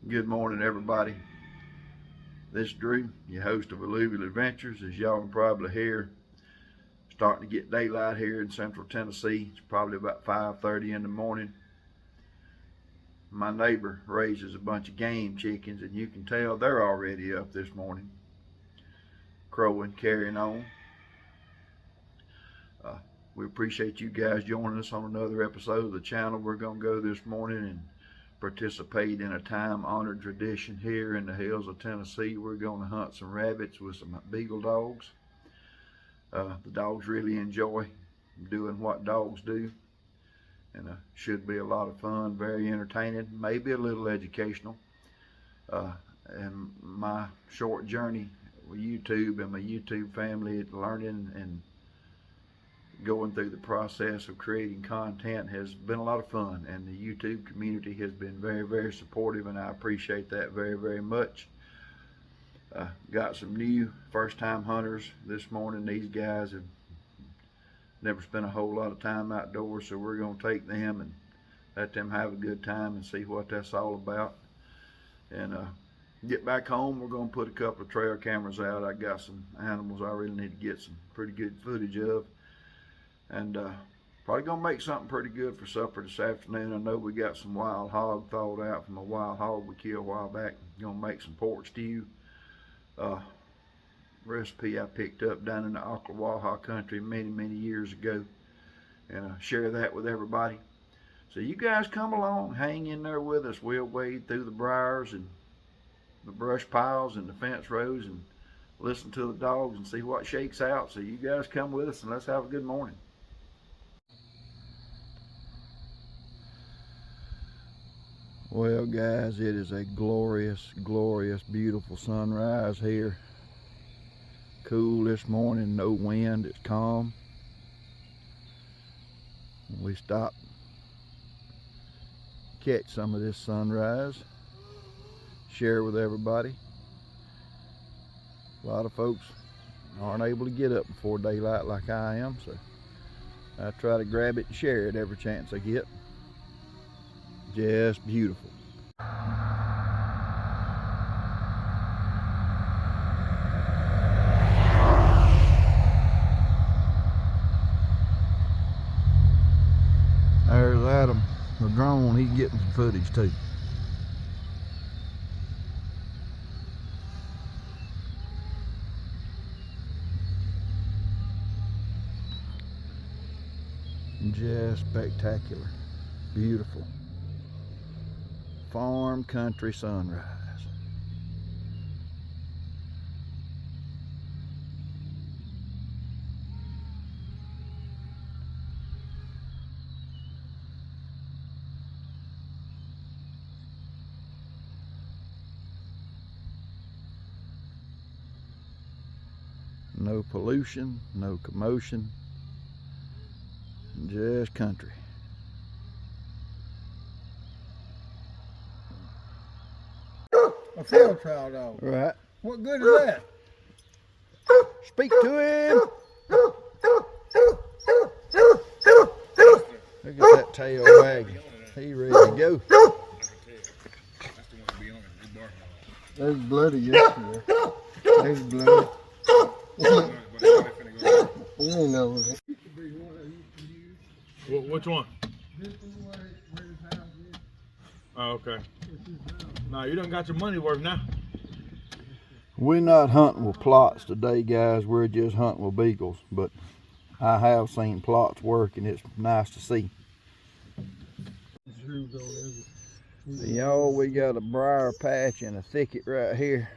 Good morning, everybody. This is Drew, your host of Alluvial Adventures. As y'all can probably hear, starting to get daylight here in central Tennessee. It's probably about 5:30 in the morning. My neighbor raises a bunch of game chickens, and you can tell they're already up this morning, crowing, carrying on. We appreciate you guys joining us on another episode of the channel. We're going to go this morning and participate in a time-honored tradition here in the hills of Tennessee. We're going to hunt some rabbits with some beagle dogs. The dogs really enjoy doing what dogs do, and should be a lot of fun, very entertaining, maybe a little educational. And my short journey with YouTube and my YouTube family, learning and going through the process of creating content has been a lot of fun, and the YouTube community has been very, very supportive, and I appreciate that very, very much. Got some new first-time hunters this morning. These guys have never spent a whole lot of time outdoors, so we're going to take them and let them have a good time and see what that's all about. And get back home, we're going to put a couple of trail cameras out. I got some animals I really need to get some pretty good footage of. And probably gonna make something pretty good for supper this afternoon. I know we got some wild hog thawed out from a wild hog we killed a while back. Gonna make some pork stew. Recipe I picked up down in the Appalachia country many, many years ago, and share that with everybody. So you guys come along, hang in there with us. We'll wade through the briars and the brush piles and the fence rows and listen to the dogs and see what shakes out. So you guys come with us and let's have a good morning. Well, guys, it is a glorious, glorious, beautiful sunrise here. Cool this morning, no wind, it's calm. We stopped, catch some of this sunrise, share with everybody. A lot of folks aren't able to get up before daylight like I am, so I try to grab it and share it every chance I get. Just beautiful. There's Adam, the drone. He's getting some footage too. Just spectacular, beautiful. Farm country sunrise. No pollution, no commotion, just country. A field trial dog. Right. What good is that? Speak to him. Look at that tail wagging. He ready to go. There's bloody yesterday. There's bloody. You know. Which one? Oh, okay. No, you done got your money worth now. We're not hunting with plots today, guys. We're just hunting with beagles. But I have seen plots work, and it's nice to see. Y'all, we got a briar patch and a thicket right here.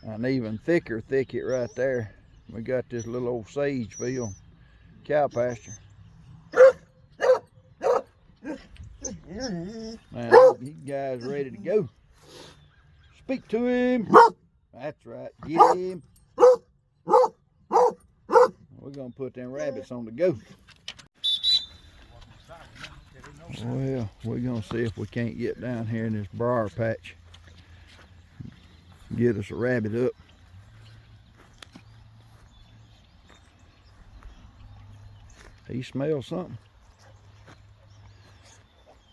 An even thicker thicket right there. We got this little old sage field, cow pasture. Man, you guys ready to go? Speak to him. That's right, get him. We're gonna put them rabbits on the go. Well, we're gonna see if we can't get down here in this briar patch, get us a rabbit up. He smells something.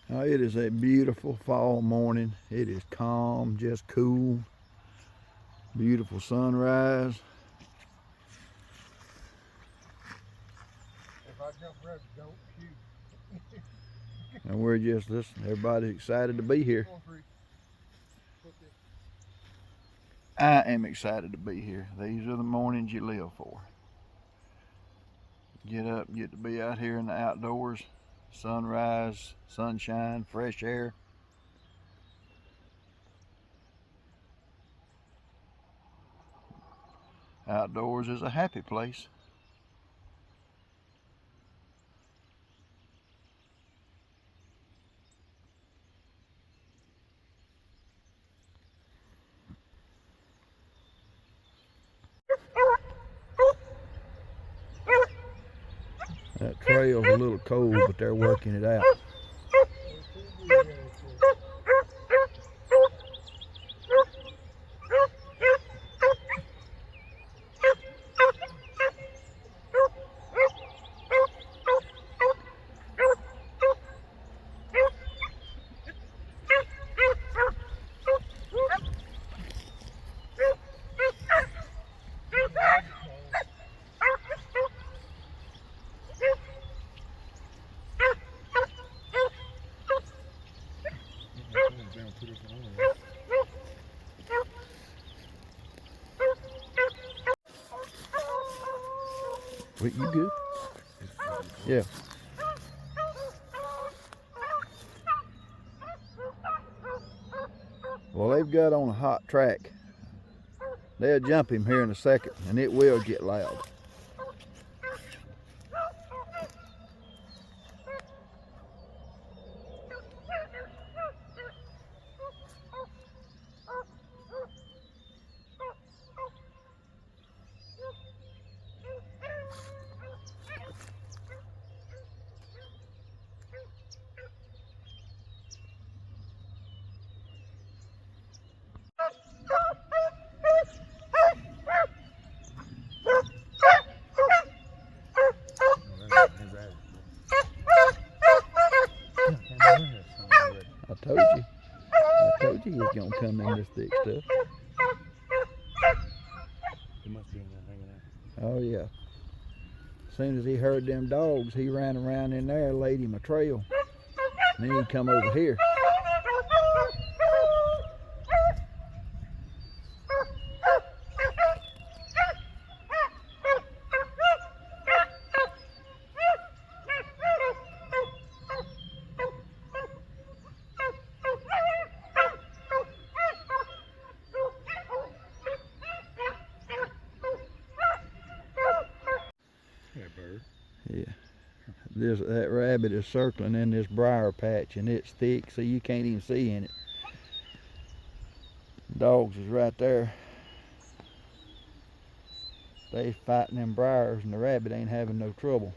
Oh, it is a beautiful fall morning. It is calm, just cool. Beautiful sunrise. If I jump right, don't shoot. And we're just listening. Everybody's excited to be here. I am excited to be here. These are the mornings you live for. Get up, get to be out here in the outdoors. Sunrise, sunshine, fresh air. Outdoors is a happy place. That trail's a little cold, but they're working it out. Wait, you good? Yeah. Well, they've got on a hot track. They'll jump him here in a second, and it will get loud. I told you he was gonna come in this thick stuff. He must be in there hanging out. Oh yeah. As soon as he heard them dogs, he ran around in there, laid him a trail. And then he'd come over here. Yeah, that rabbit is circling in this briar patch, and it's thick, so you can't even see in it. Dogs is right there. They fighting them briars, and the rabbit ain't having no trouble.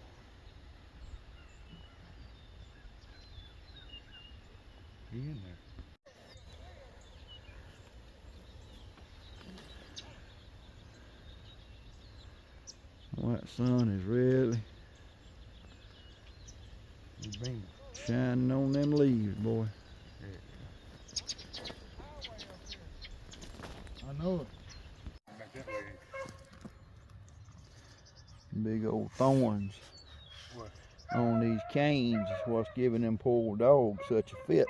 He in there. That sun is really shining on them leaves, boy. I know it. Big old thorns What? on these canes is what's giving them poor dogs such a fit.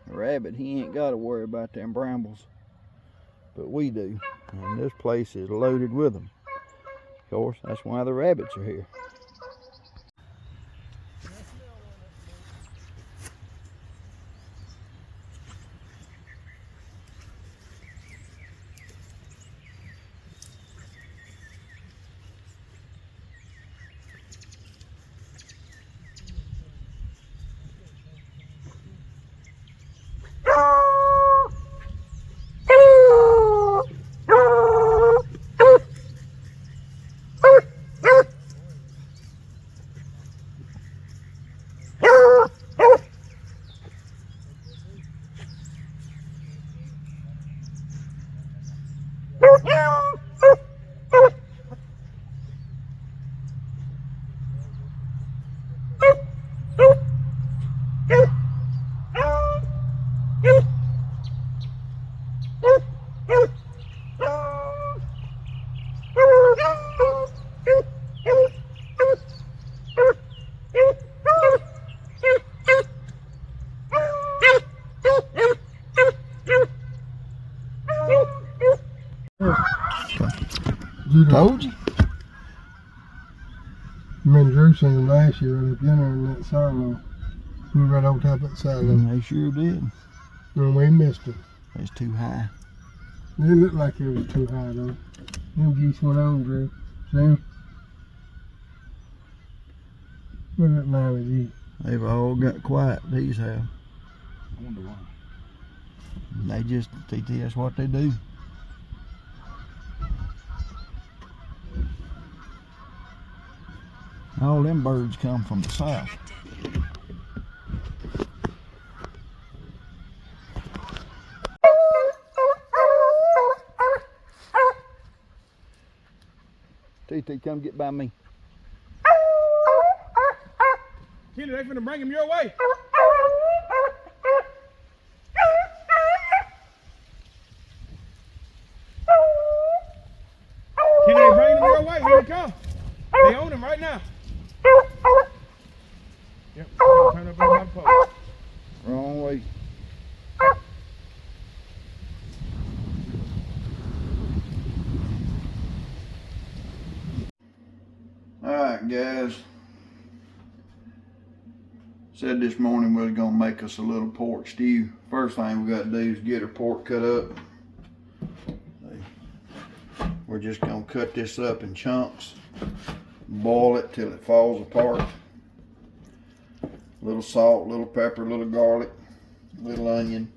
The rabbit, he ain't got to worry about them brambles, but we do, and this place is loaded with them. Of course, that's why the rabbits are here. Told you. Me and Drew seen him last year right up yonder in that silo. We were right on top of that silo. They sure did. And we missed him. It's too high. It didn't look like it was too high though. Them geese went on, Drew. See? Look at that line with these. They've all got quiet, these have. I wonder why. They just, that's what they do. All them birds come from the south. TT, come get by me. Kenny, they finna bring him your way. Kenny, they bring him your way. Here he come. They own him right now. Yep, turn up on my pole. Wrong way. Alright guys, said this morning we was gonna make us a little pork stew. First thing we gotta do is get our pork cut up. We're just gonna cut this up in chunks, boil it till it falls apart. A little salt, little pepper, little garlic, little onion.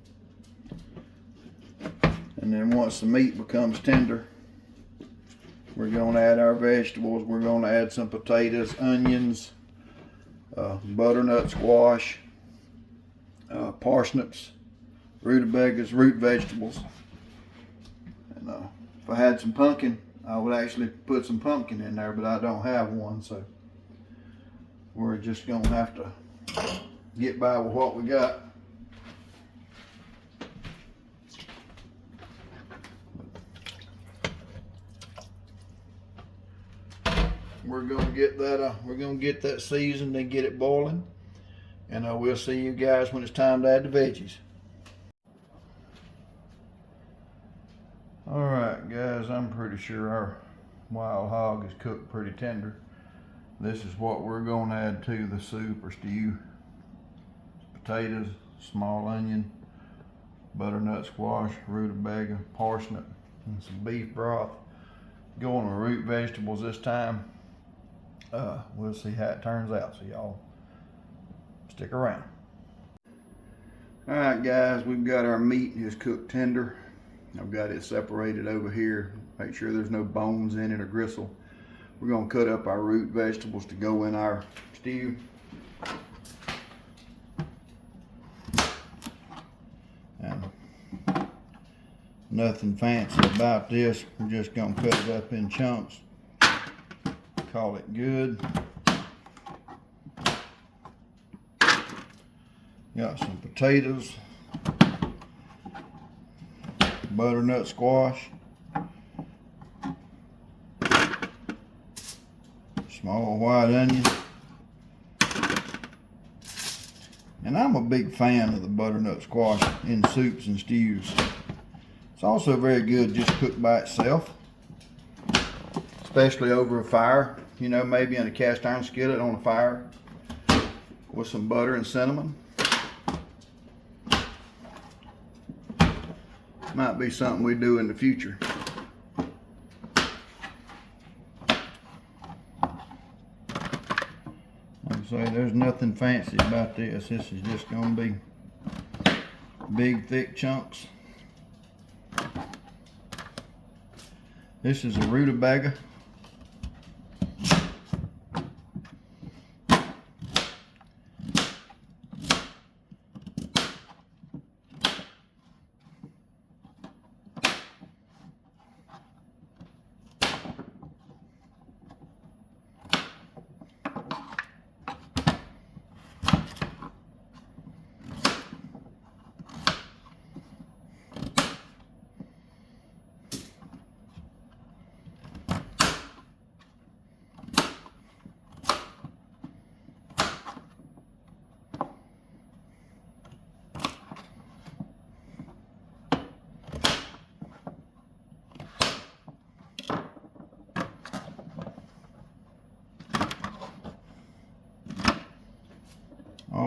And then once the meat becomes tender, we're going to add our vegetables. We're going to add some potatoes, onions, butternut squash, parsnips, rutabagas, root vegetables. And if I had some pumpkin, I would actually put some pumpkin in there, but I don't have one, so we're just going to have to get by with what we got. We're gonna get that seasoned and get it boiling, and we'll see you guys when it's time to add the veggies. All right, guys, I'm pretty sure our wild hog is cooked pretty tender. This is what we're gonna add to the soup or stew: potatoes, small onion, butternut squash, rutabaga, parsnip, and some beef broth. Going with root vegetables this time. We'll see how it turns out, so y'all stick around. All right, guys, we've got our meat is cooked tender. I've got it separated over here. Make sure there's no bones in it or gristle. We're gonna cut up our root vegetables to go in our stew. And nothing fancy about this. We're just gonna cut it up in chunks. Call it good. Got some potatoes, butternut squash, small white onion. And I'm a big fan of the butternut squash in soups and stews. It's also very good just cooked by itself, especially over a fire. You know, maybe in a cast iron skillet on a fire with some butter and cinnamon. Might be something we do in the future. Like I say, there's nothing fancy about this. This is just going to be big, thick chunks. This is a rutabaga.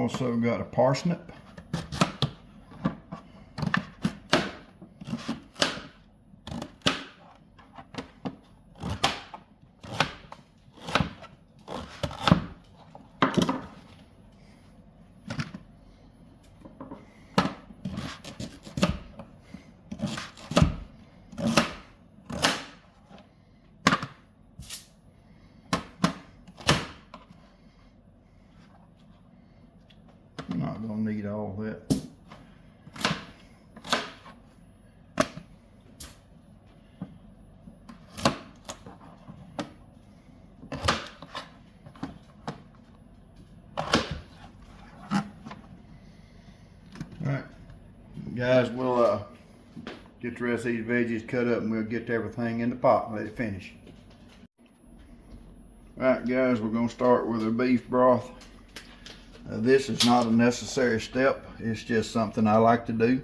also got a parsnip. I'm not gonna need all that. Alright, guys, we'll get the rest of these veggies cut up and we'll get everything in the pot and let it finish. Alright guys, we're gonna start with our beef broth. This is not a necessary step, it's just something I like to do.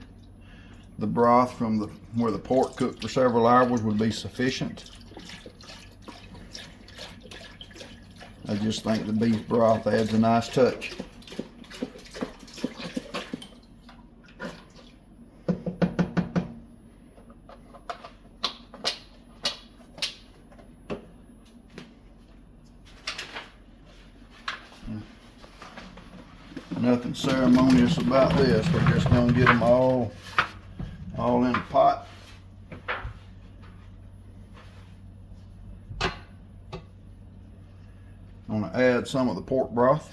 The broth from where the pork cooked for several hours would be sufficient. I just think the beef broth adds a nice touch. Nothing ceremonious about this. We're just gonna get them all in the pot. I'm gonna add some of the pork broth.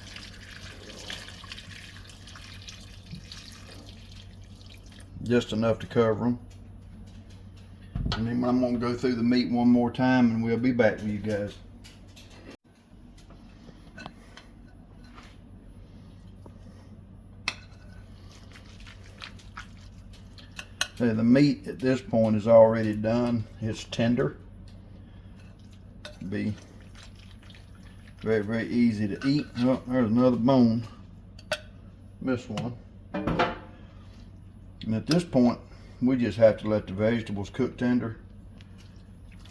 Just enough to cover them. And then I'm gonna go through the meat one more time and we'll be back with you guys. The meat at this point is already done. It's tender. Be very, very easy to eat. Oh, there's another bone. Missed one. And at this point, we just have to let the vegetables cook tender.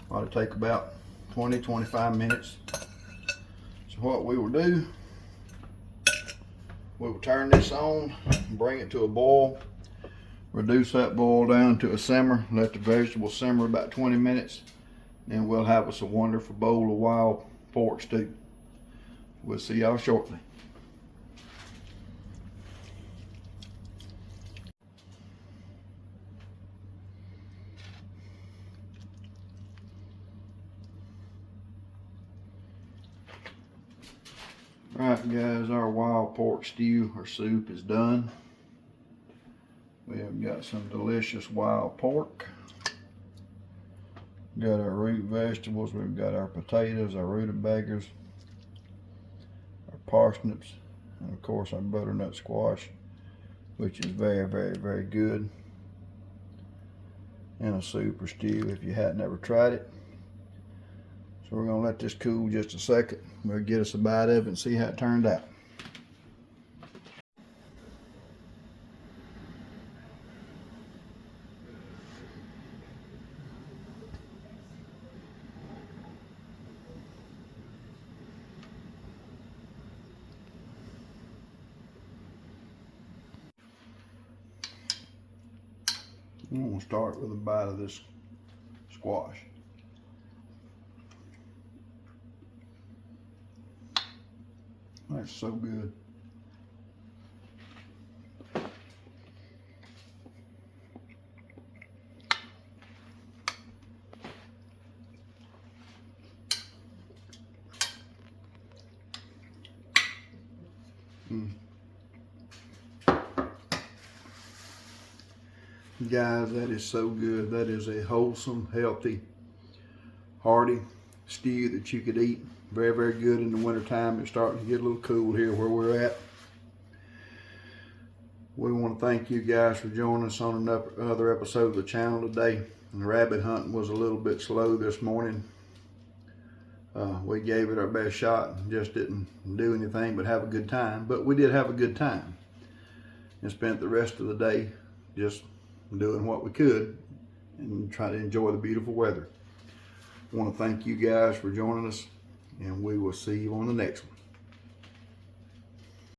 Ought to take about 20-25 minutes. So what we will do, we will turn this on and bring it to a boil. Reduce that boil down to a simmer. Let the vegetables simmer about 20 minutes. Then we'll have us a wonderful bowl of wild pork stew. We'll see y'all shortly. Alright guys, our wild pork stew or soup is done. We have got some delicious wild pork. Got our root vegetables, we've got our potatoes, our rutabagas, our parsnips, and of course our butternut squash, which is very, very, very good in a soup or stew if you hadn't ever tried it. So we're gonna let this cool just a second. We'll get us a bite of it and see how it turned out. I'm going to start with a bite of this squash. That's so good. Guys, that is so good. That is a wholesome, healthy, hearty stew that you could eat. Very, very good in the wintertime. It's starting to get a little cool here where we're at. We want to thank you guys for joining us on another episode of the channel today. And rabbit hunting was a little bit slow this morning. We gave it our best shot and just didn't do anything but have a good time. But we did have a good time and spent the rest of the day just doing what we could and try to enjoy the beautiful weather. I want to thank you guys for joining us, and we will see you on the next one.